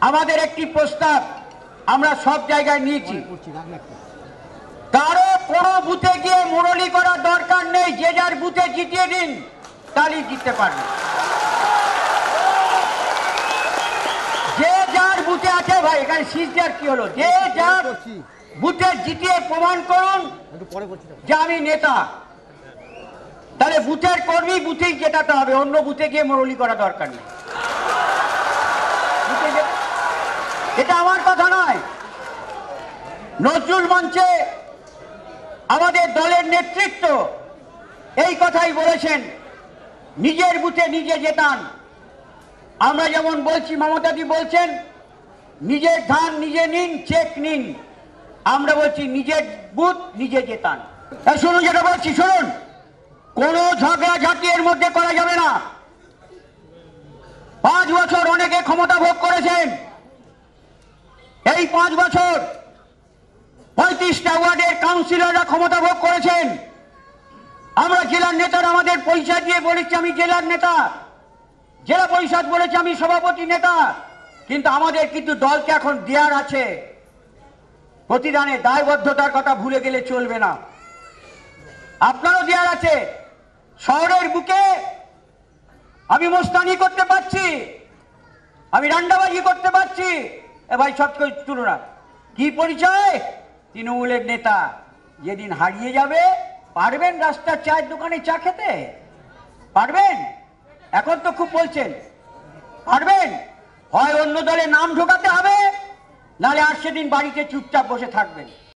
আমাদের একটি প্রস্তাব আমরা সব জায়গায় নিয়েছি, কারো কোনো বুথে গিয়ে মুরলি করার দরকার নেই, যে যার বুথে জিতিয়ে দিন, তাহলেই জিততে পারবে। যে যার বুথে আছে, ভাই এখানে সিজদার কি হলো, যে যার বুথে জিতিয়ে প্রমাণ করুন যে আমি নেতা, তাহলে বুথের কর্মী বুথেই জেতাতে হবে, অন্য বুথে গিয়ে মুরলি করা দরকার নেই। এটা আমার কথা নয়, নজরুল মঞ্চে আমাদের দলের নেতৃত্ব এই কথাই বলেছেন, নিজের বুথে নিজে জেতান। আমরা যেমন বলছি, মমতাদি বলছেন নিজের ধান নিজে নিন, চেক নিন। আমরা বলছি নিজের বুথ নিজে জেতান। শুনুন যেটা বলছি, শুনুন, কোনো ঝগড়াঝাটি এর মধ্যে করা যাবে না। 5 বছর অনেকে ক্ষমতা ভোগ করেছেন, এই 5 বছর 35টা ওয়ার্ডের কাউন্সিলররা ক্ষমতা ভোগ করেছেন। আমরা জেলার নেতারা আমাদের পরিচয় দিয়ে বলেছি আমি জেলার নেতা, জেলা পরিষদ বলেছে আমি সভাপতি নেতা, কিন্তু আমাদের কিন্তু দলকে এখন দেয়ার আছে, প্রতিদানে দায়বদ্ধতার কথা ভুলে গেলে চলবে না। আপনারও দেয়ার আছে। শহরের বুকে আমি মোস্তানি করতে পারছি, আমি রান্ডাবাজি করতে পারছি, এ ভাই সব কিছু তুলনা কি পরিচয়, তৃণমূলের নেতা। যেদিন হারিয়ে যাবে, পারবেন রাস্তার চায়ের দোকানে চা খেতে? পারবেন? এখন তো খুব বলছেন পারবেন, হয় অন্য দলে নাম ঢোকাতে হবে, নাহলে আর সেদিন বাড়িতে চুপচাপ বসে থাকবেন।